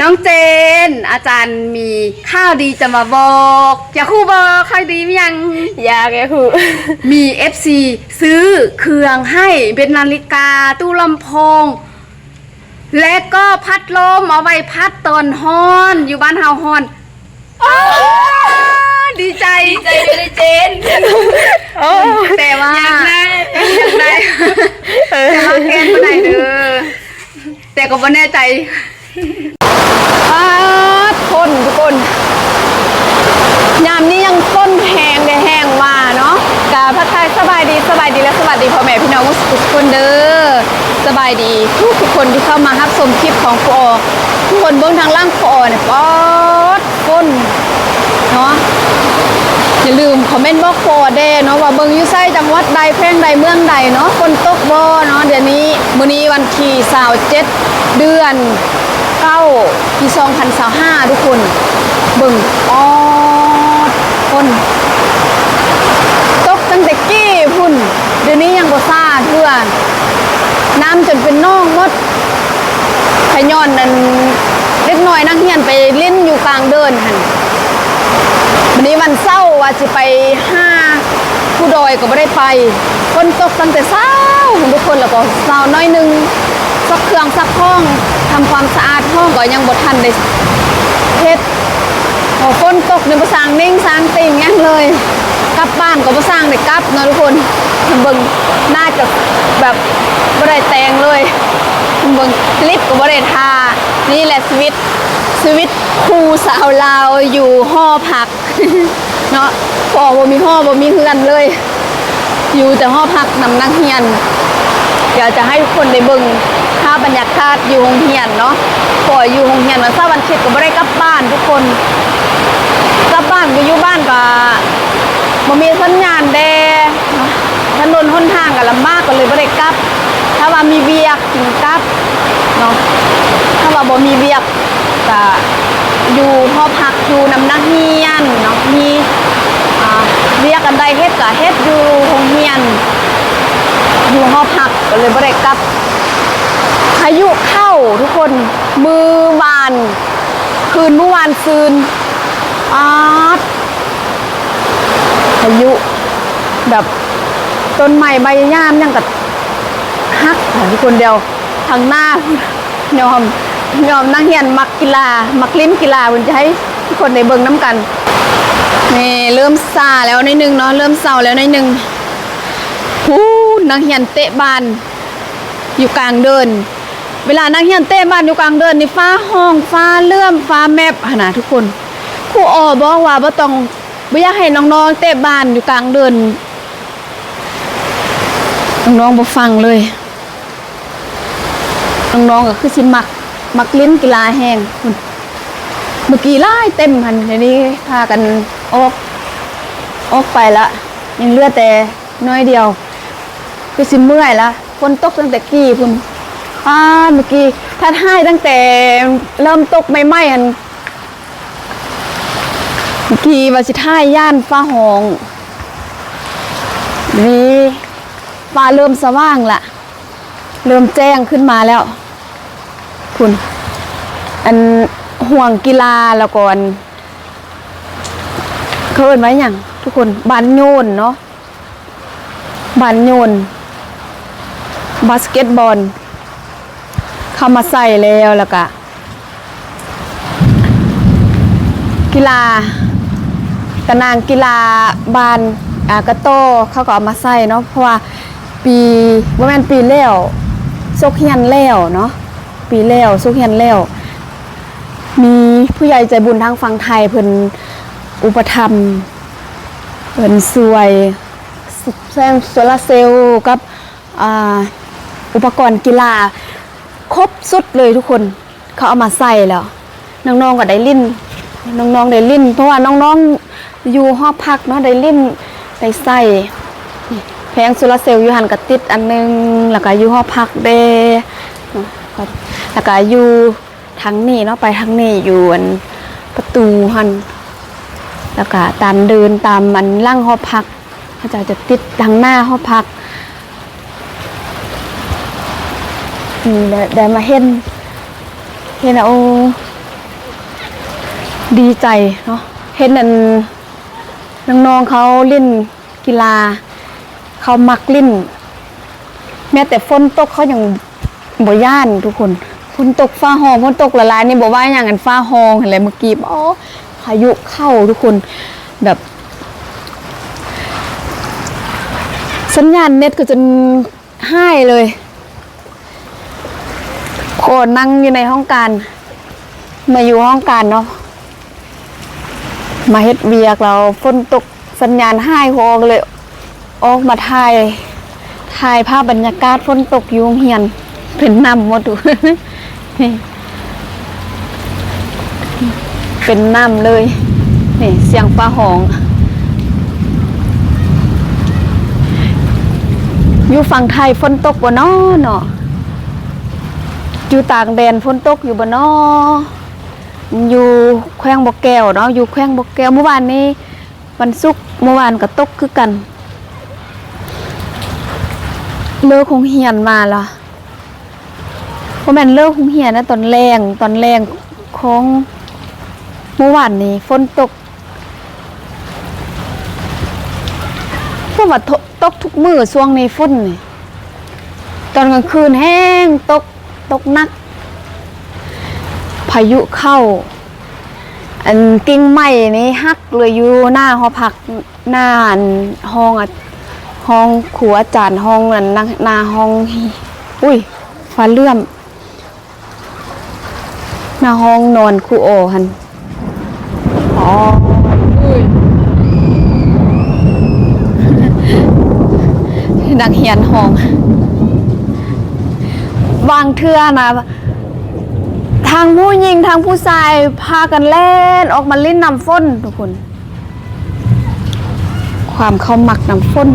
น้องเจนอาจารย์มีข้าวดีจะมาบอกอยากคู่บอกข้าวดีมั้ยยังอยากแกคือมี FC ซื้อเครื่องให้เป็นนาฬิกาตู้ลำโพงและก็พัดลมเอาไว้พัดตอนฮ้อนอยู่บ้านเฮาฮ้อนดีใจเลยเจนแต่ว่าอยากได้แต่ว่าแกนบ่ได้เด้อแต่ก็บ่แน่ใจคนทุกคนยามนี้ยังต้นแหงได้แห้งว่าเนาะกาพักทายสบายดีและสวัสดีพ่อแม่พี่น้องทุกคนเด้อสบายดีทุกคนที่เข้ามารับชมคลิปของปอทุกคนเบื้องทางล่างปอเนี่ยป๊อดคนเนาะอย่าลืมคอมเมนต์บอกปอเด้เนาะว่าเบิ่งอยู่ไสจังหวัดใดแพร่งใดเมืองใดเนาะคนตกบ่เนาะเดี๋ยวนี้มื้อนี้วันที่27เดือน9ปี2025ทุกคนเบิ่งคนตกตั้งแต่กี้พุ่นเดี๋ยวนี้ยังบ่ซาเทื่อน้ำจนเป็นน่องหมดขย้อนนั่นเล็กน้อยนักเรียนไปเล่นอยู่กลางเดินหั่นวันนี้วันเสาร์ว่าสิไปหาผู้ดอยก็บ่ได้ไปฝนตกตั้งแต่เช้าทุกคนแล้วก็เช้าน้อยนึงซักเครื่องซักห้องทำความสะอาดห้องก็ยังบ่ทันได้เฮ็ดพอฝนตกเนี่ยบ่สร้างนิ่งสร้างติ่งยังเลยกลับบ้านก็บ่สร้างได้กลับเนาะทุกคนเบิ่งน่าจะแบบบ่ได้แต่งเลยเบิ่งลิฟต์ก็บ่ได้ทานี่แหละชีวิตครูสาวลาวอยู่หอพักเนาะพอบ่มีหอบ่มีเฮือนเลยอยู่แต่หอพักนำนักเรียนอยากจะให้ทุกคนได้เบิ่งภาพบรรยากาศอยู่โรงเรียนเนาะพออยู่โรงเรียนวันเสาร์วันอาทิตย์ก็บ่ได้กลับบ้านทุกคนกลับบ้านก็อยู่บ้านก็บ่มีสัญญาณแดถนนหนทางก็ลำบากก็เลยบ่ได้กลับถ้าว่ามีเวียกจึงกลับเนาะถ้าว่าบ่มีเวียกก็อยู่หอพักอยู่นำนักเรียนเนาะมีเวียกอันใดเฮ็ดก็เฮ็ดอยู่โรงเรียนอยู่หอพักก็เลยบ่ได้กลับพายุเข้าทุกคนมื้อวานคืนเมื่อวานซืนพายุแบบต้นไม้ใบหญ้ายังกับฮักทุกคนเดียวทางหน้ายอมนั่งเฮียนมักกีฬามักลิ้นกีฬามันจะให้ทุกคนได้เบิ่งน้ำกันนี่เริ่มซาแล้วในหนึ่งเนาะเริ่มเศร้าแล้วในหนึ่งนักเฮียนเตะบานอยู่กลางเดินเวลานักเรียนเตะบ้านอยู่กลางเดินนี่ฟ้าห้องฟ้าเลื่อมฟ้าแมบขนาดทุกคนครูบอกว่าบ่ต้องบ่อยากให้น้องๆเตะบ้านอยู่กลางเดินน้องๆบ่ฟังเลยน้องๆก็คือสิมักเล่นกีฬาแห้งเมื่อกี้ไล่เต็มหันเดี๋ยวนี้พากันออกไปละยังเหลือแต่น้อยเดียวคือสิเมื่อยละฝนตกตั้งแต่กี้พุ่นเมื่อกี้ถ้าให้ตั้งแต่เริ่มตกใหม่ๆอันเมื่อกี้ว่าสิท่ายย่านฟ้าห้องนี่ฟ้าเริ่มสว่างละเริ่มแจ้งขึ้นมาแล้วคุณอันห่วงกีฬาแล้วก่อนเขาเอิ้นไว้อย่างทุกคนบานโยนเนาะบานโยนบาสเกตบอลเข้ามาใส่แล้วก็กีฬากระนางกีฬาบานกระโตเขาก็เอามาใส่เนาะเพราะว่าปีว่าแม่นปีแล้วซกเฮียนแล้วเนาะปีแล้วซกเฮียนแล้วมีผู้ใหญ่ใจบุญทางฝั่งไทยเพิ่นอุปถัมภ์เพิ่นช่วยแสงโซลาร์เซลล์กับอุปกรณ์กีฬาครบสุดเลยทุกคนเขาเอามาใส่แล้วน้องๆก็ได้ลิ้นน้องๆได้ลิ้นเพราะว่าน้องๆอยู่หอพักเนาะได้ลิ้นได้ใส่แผงโซลาร์เซลล์อยู่หันก็ติดอันนึงแล้วก็อยู่หอพักเด้แล้วก็อยู่ทางนี้เนาะไปทางนี้อยู่อันประตูหันแล้วก็ตามเดินตามมันล่างหอพักเขาจะติดทางหน้าหอพักได้มาเห็นโอ้ ดีใจเนาะเห็นนั่นน้องๆเขาเล่นกีฬาเขามักเล่นแม้แต่ฝนตกเขายังบ่ย่านทุกคนฝนตกฟ้าห้องฝนตกละลายนี่บ่ว่าอย่างกันฟ้าห้องอะไรเมื่อกี้อ๋อพายุเข้าทุกคนแบบสัญญาณเน็ตก็จะให้เลยโอ้นั่งอยู่ในห้องการมาอยู่ห้องการเนาะมาเฮ็ดเวียกเราฝนตกสัญญาณให้พอเลยออกมาถ่ายภาพบรรยากาศฝนตกอยู่โรงเรียนเป็นน้ำหมดดู นี่เป็นน้ำเลยนี่เสียงฟ้าห้องอยู่ฝั่งไทยฝนตกบ่เนาะเนาะอยู่ต่างแดนฝนตกอยู่บ่เนาะอยู่แขวงบ่อแก้วเนาะอยู่แขวงบ่อแก้วเมื่อวานนี้วันศุกร์เมื่อวานก็ตกคือกันเลิกโรงเรียนมาล่ะบ่แม่นเลิกโรงเรียนนะตอนแรงของเมื่อวานนี้ฝนตกเพราะว่าตกทุกมื้อช่วงนี้ฝนนี่ตอนกลางคืนแห้งตกหนักพายุเข้าอันกิ่งไม้นี่หักเลยอยู่หน้าหอพักหน้าห้องห้องครูอาจารย์ห้องนั่นหน้าห้องอุ้ยฟ้าเลื่อมหน้าห้องนอนครูโอหั่นอ๋อนักเรียนห้องบางเทื่อนะทางผู้หญิงทางผู้ชายพากันเล่นออกมาเล่นน้ำฝนทุกคนความเขามักน้ำฝน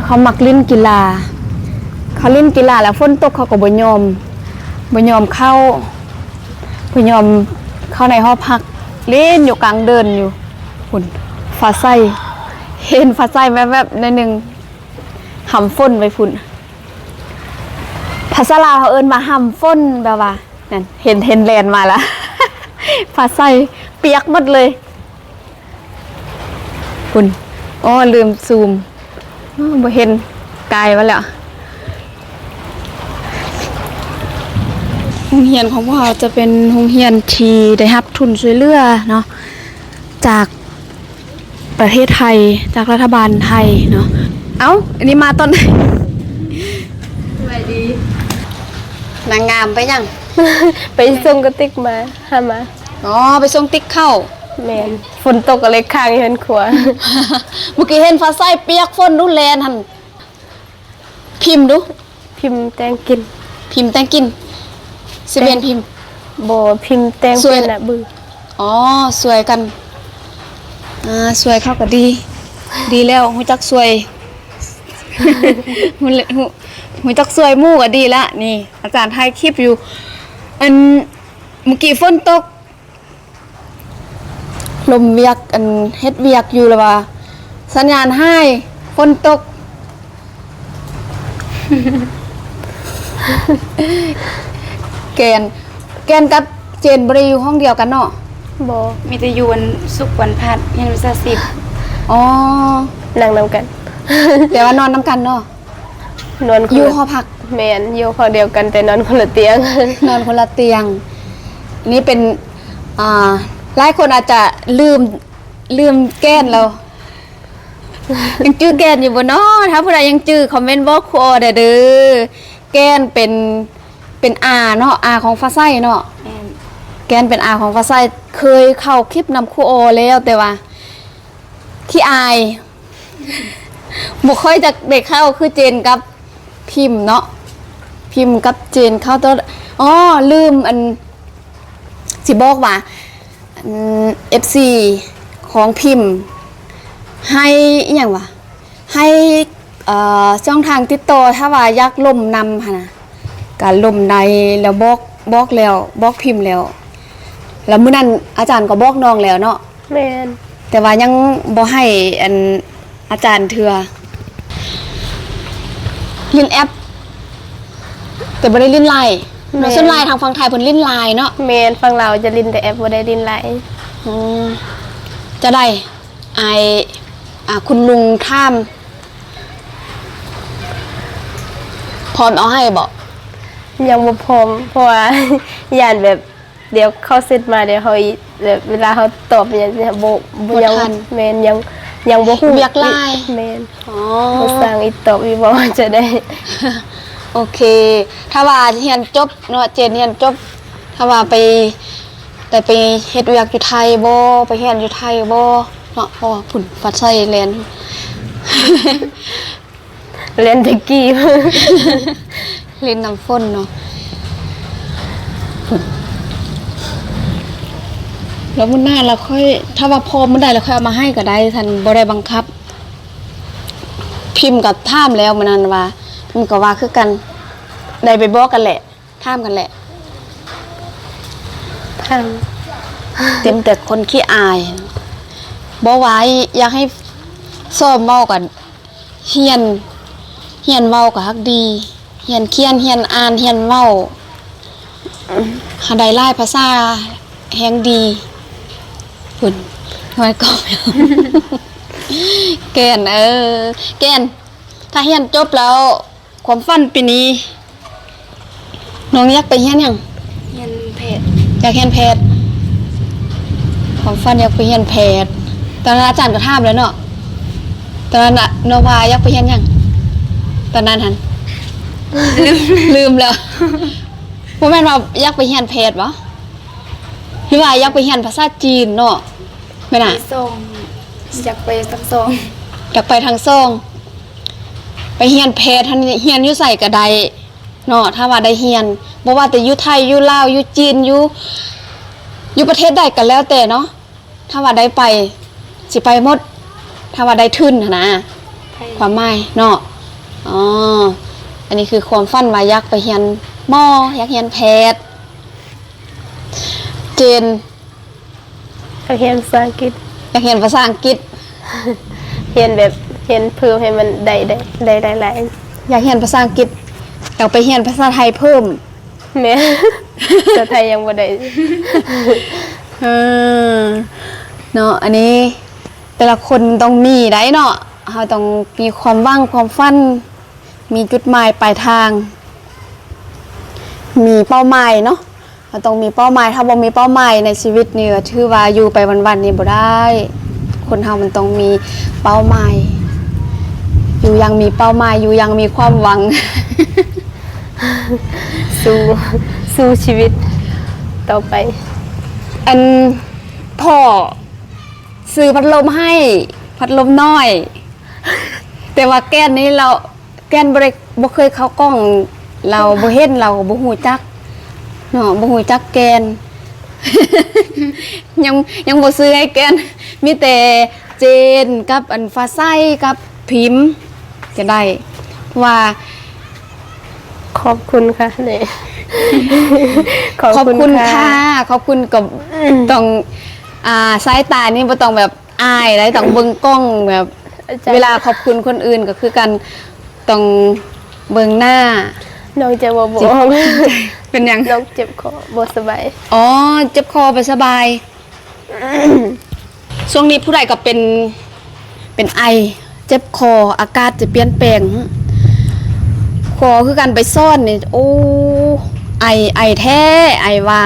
เขามักเล่นกีฬาเขาเล่นกีฬาแล้วฝนตกเขาก็บ่ยอมเข้าในห้องพักเล่นอยู่กลางเดินอยู่คุณฟ้าใสเห็นฟ้าใสแวบๆในหนึ่งหำฝนไปฝุ่นภาษาลาวเขาเอิ้นมาหำฝนแบบว่านั่นเห็นแลนมาแล้ว ฟ้าใสเปียกหมดเลยคุณอ๋อลืมซูมบ่เห็นไกลมาแล้วโรงเรียนของพวกเราจะเป็นโรงเรียนที่ได้รับทุนช่วยเหลือเนาะจากประเทศไทยจากรัฐบาลไทยเนาะเอ้าอันนี้มาตอนไหนสวัสดีนางงามไปยัง ไปส่งกระติกมาหามา อ๋อไปส่งติ๊กเข้า แมนฝนตกก็เลยค้างอยู่หันขวา เมื่อกี้เห็นฟ้าใสเปียกฝนดูแลนหั่นพิมพ์ดู พิมพ์แตงกิน พิมพ์แต่งกินสิเบียนพิมพ์ บ่พิมพ์แตง สวย เป็นน่ะบือ อ๋อสวยกันสวยเข้าก็ดีแล้วหูจักสวย หูจักสวยหมู่ก็ดีละนี่อาจารย์ถ่ายคลิปอยู่อันเมื่อกี้ฝนตกลมเวียกอันเฮ็ดเวียกอยู่แล้วว่าสัญญาณให้ฝนตก แกนกับเจนบ่ได้อยู่ห้องเดียวกันเนาะ บ่ มีแต่อยู่วันศุกร์วันพัดเรียนวิชาศิลป์ อ๋อ นั่งนำกัน แต่ว่านอนนํกันเนาะ นอนค อน ยู่ ละ หอพัก แมนอยู่หอเดียวกันแต่นอนคนละเตียง นอนคนละเตียง นี่เป็นหลายคนอาจจะลืมแก้นเรา ยังจื้อแก้นอยู่บ่เนาะถ้าผู้ใดยังจื้อคอมเมนต์บอกครูออเด้อแก้นเป็นอาเนาะอาของฟ้าใสเนาะ แม่น แก้นเป็นอาของฟ้าใสเคยเข้าคลิปนำครูออแล้วแต่ว่าที่อาย บ่ค่อยจะได้เข้าคือเจนกับพิมพ์เนาะพิมพ์กับเจนเข้าตัวอ๋อลืมอันสิบอกว่าFC ของพิมพ์ให้อหย่างวะให้ช่องทางติดต่อถ้าว่าอยากล่มนำค่ะนะการล่มในแล้วบอกแล้วบอกพิมพ์แล้วมื้อนั้นอาจารย์ก็บอกน้องแล้วเนาะ แมน แต่ว่ายังบ่ให้อันอาจารย์เทื่อลินแอปแต่บ่ได้ลินไลน์เนาะส่วนไลน์ทางฝั่งไทยเพิ่นลินไลน์เนาะ แมนฟังเราวจะลินแต่แอปบ่ได้ลินไหล อืมจะได้ไอคุณลุงท่ามพร้อมเอาให้บอก ยังบ่พร้อมเพราะว่า ย่านแบบเดี๋ยวเขาเสร็จมาเดี๋ยวเขาอีแบบเวลาเขาตอบอย่างเงี้ยบ่ยังแม่นยังบ่ฮู้ เรียกไล่ แม่น อ๋อ บ่สร้างอีตอบอีบ่ว่าจะได้ โอเค ถ้าว่าเรียนจบเนาะเจนเรียนจบ ถ้าว่าไปแต่ไปเฮ็ดเวียกอยู่ไทยบ่ไปเรียนอยู่ไทยบ่เนาะเพราะว่าพุ่นฟัดไส้เรียน เรียนตะกี้ เล่นน้ำฝนเนาะแล้วมื้อหน้าเราค่อย ถ้าว่าพอมื้อใดเราค่อยเอามาให้ก็ได้ท่านบ่ได้บังคับ พิมพ์กับท่ามแล้วมื้อนั้นว่าพิมพ์ก็ว่าคือกันได้ไปบอกกันแหละท่ามกันแหละ พัง เต็มแต่คนขี้อายบ่ไหวอยากให้ซ้อมเว้ากันเฮียนเว้าก็ฮักดีเฮียนเขียนเฮียนอ่านเฮียนเว้าหาได้หลายภาษาแฮงดีพุ่นไว้ก่อน แกนแกนถ้าเฮียนจบแล้ว ความฝันปีนี้น้องอยากไปเฮียนหยัง เรียนเพจ อยากเฮียนแพทย์ความฝันอยากไปเฮียนแพทย์ตอนนั้นอาจารย์ก็ถามแล้วเนาะตอนนั้นน่ะน้องว่าอยากไปเฮียนหยังตอนนั้นหัน ลืมแล้ว บ่แม่นว่าอยากไปเฮียนแพทย์บ่หรือว่าอยากไปเฮียนภาษาจีนเนาะแม่น่ะ ส่งอยากไปสักส่ง อยากไปทางซ่องไปเฮียนแพทย์ท่านเฮียนอยู่ใส่กระไดเนาะถ้าว่าได้เฮียนบ่ว่าแต่อยู่ไทยอยู่ลาวอยู่จีนอยู่ประเทศใดก็แล้วแต่เนาะถ้าว่าได้ไปสิไปหมด ถ้าว่าได้ทุนหั้นนะความหมายเนาะอ๋ออันนี้คือความฝันว่าอยากไปเฮียนหมออยากเฮียนแพทย์เจน เรียนภาษาอังกฤษ อยากเฮียนภาษาอังกฤษ เรียนแบบเรียนเพิ่มให้มันได้หลาย อยากเฮียนภาษาอังกฤษอยากไปเฮียนภาษาไทยเพิ่ม ๆแม่ ภาษาไทยยังบ่ได้ เนาะอันนี้แต่ละคนต้องมีได้เนาะเราต้องมีความหวังความฝันมีจุดหมายปลายทาง มีเป้าหมายเนาะเราต้องมีเป้าหมายถ้าบ่มีเป้าหมายในชีวิตนี่ก็ถือว่าอยู่ไปวันๆนี่บ่ได้ คนเรามันต้องมีเป้าหมายอยู่ยังมีเป้าหมายอยู่ยังมีความหวัง สู้ชีวิตต่อไป อันพ่อซื้อพัดลมให้พัดลมน้อย แต่ว่าแก้นนี้เราแก้นบ่เคยเข้ากล้อง เราบ่เห็นเราบ่ฮู้จักเนาะบ่ฮู้จักแกน ยังบ่ซื้อให้แกนมีแต่เจนกับอันฟ้าใสกับพิมพ์จะได้ว่า ขอบคุณค่ะนี่ ขอบคุณค่ะขอบคุณกับต้องสายตานี่บ่ต้องแบบอายได้ต้องเบิ่งกล้องแบบ เวลาขอบคุณคนอื่นก็คือกันต้องเบิ่งหน้า น้องจะบ่บอก เป็นหยัง น้องเจ็บคอบ่สบาย อ๋อเจ็บคอไปสบาย ช่วงนี้ผู้ใดก็เป็นไอ เจ็บคออากาศจะเปลี่ยนแปลงคอคือกันไปซ่อนนี่โอ้ไอแท้ไอว่า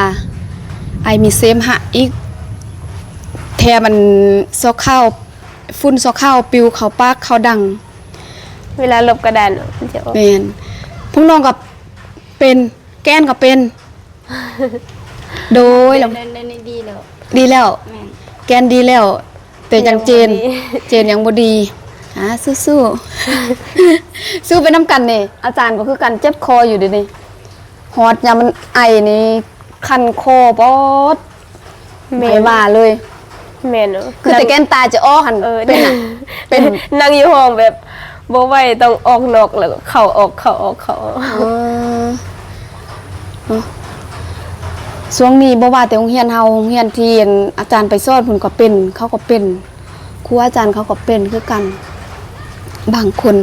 ไอมีเสมหะอีกแทมันซอกข้าวฝุ่นซอกข้าวปิวเข้าปากเข้าดัง เวลาลบกระดานมันจะออก เป็นพวกน้องกับเป็นแก้นกับเป็น โดยแล้ว ได้ดีแล้ว ดีแล้ว แม่น แกนดีแล้ว แต่ยังเจนยังบ่ดีสู้ๆ สู้ไปน้ำกันนี่อาจารย์ก็คือกันเจ็บคออยู่เดี๋ยวนี้ฮอดยามมันไอนี่คันคอปอดไม่ว่าเลย แม่นเนอะ คือแต่แก้นตาจะอ้อหัน เป็น เป็น นั่งอยู่ห้องแบบบ่ไหวต้องออกนอกแล้วก็เข้าออกเข้าออกเข้าออก ช่วงนี้บ่ว่าแต่โรงเรียนเฮาโรงเรียนที่อาจารย์ไปสอนเพิ่นก็เป็นเขาก็เป็นครูอาจารย์เขาก็เป็นคือกันบางคน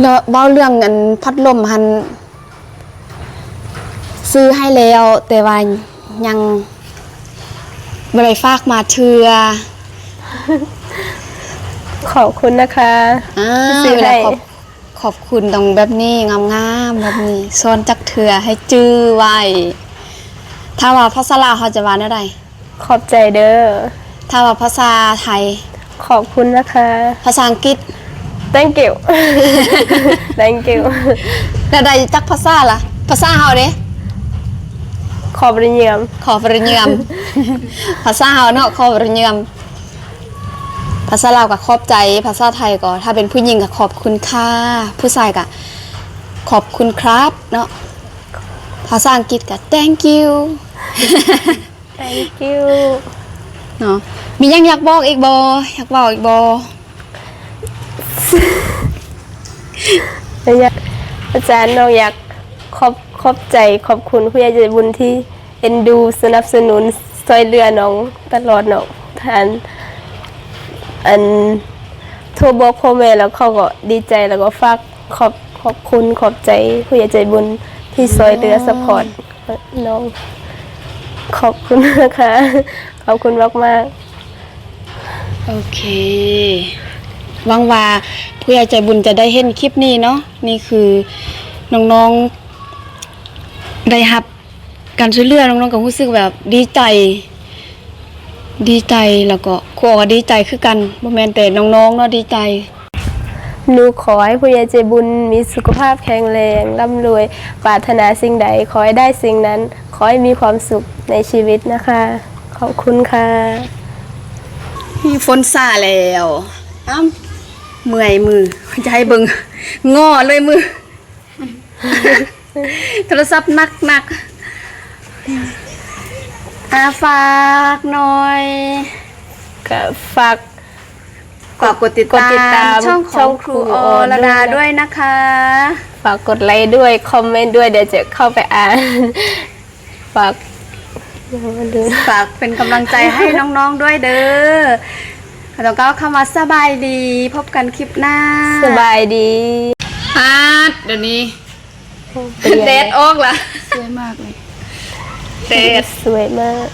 แล้วเว้าเรื่องอันพัดลมหันซื้อให้แล้วแต่ว่ายัง บริฝากมาเทือ ขอบคุณนะคะ เวลาขอบคุณตรงแบบนี้งามๆแบบนี้ซ้อนจักเทือให้จื้อไว้ถ้าว่าภาษาลาวเขาจะว่าอะไร ขอบใจเด้อ ถ้าว่าภาษาไทย ขอบคุณนะคะ ภาษาอังกฤษ thank you thank you แล้วใดจักภาษาล่ะภาษาเฮาเด้ ขอบริเยียม ขอบริเนียม ภาษาเฮาเนาะขอบริเนียม ภาษาลาวก็ขอบใจภาษาไทยก็ถ้าเป็นผู้หญิงก็ขอบคุณค่ะผู้ชายก็ขอบคุณครับเนาะภาษาอังกฤษก็ thank you thank you เนาะมียังอยากบอกอีกบ่อยากบอกอีกบ่ อาจารย์น้องอยากขอบใจขอบคุณผู้ใหญ่ใจบุญที่เอ็นดูสนับสนุนซอยเรือน้องตลอดน้องทานอันโทรบอกพ่อแม่แล้วเขาก็ดีใจแล้วก็ฝากขอบคุณขอบใจผู้ใหญ่ใจบุญที่ซอยเรือซัพพอร์ตน้องขอบคุณนะคะขอบคุณมากๆ โอเคหวังว่าผู้ใหญ่ใจบุญจะได้เห็นคลิปนี้เนาะนี่คือน้องๆได้รับการช่วยเหลือน้องๆก็รู้สึกแบบดีใจแล้วก็ครูก็ดีใจคือกันบ่แม่นแต่น้องๆเนาะดีใจ หนูขอให้ผู้ใหญ่ใจบุญมีสุขภาพแข็งแรงร่ำรวยปรารถนาสิ่งใดขอให้ได้สิ่งนั้นขอให้มีความสุขในชีวิตนะคะขอบคุณค่ะ มีฝนซาแล้วเมื่อยมือจะให้เบิ่งง้อเลยมือ โทรศัพท์หนักฝากหน่อย ก็ฝาก กดติดตามช่องครูอรดาด้วยนะคะ ฝากกดไลค์ด้วยคอมเมนต์ด้วยเดี๋ยวจะเข้าไปอ่านฝาก ฝากเป็นกำลังใจให้น้องๆด้วยเด้อแล้วก็เข้ามาสบายดีพบกันคลิปหน้า สบายดี เดี๋ยวนี้ เปลี่ยน เดทออกละ สวยมากเลย เดท สวยมาก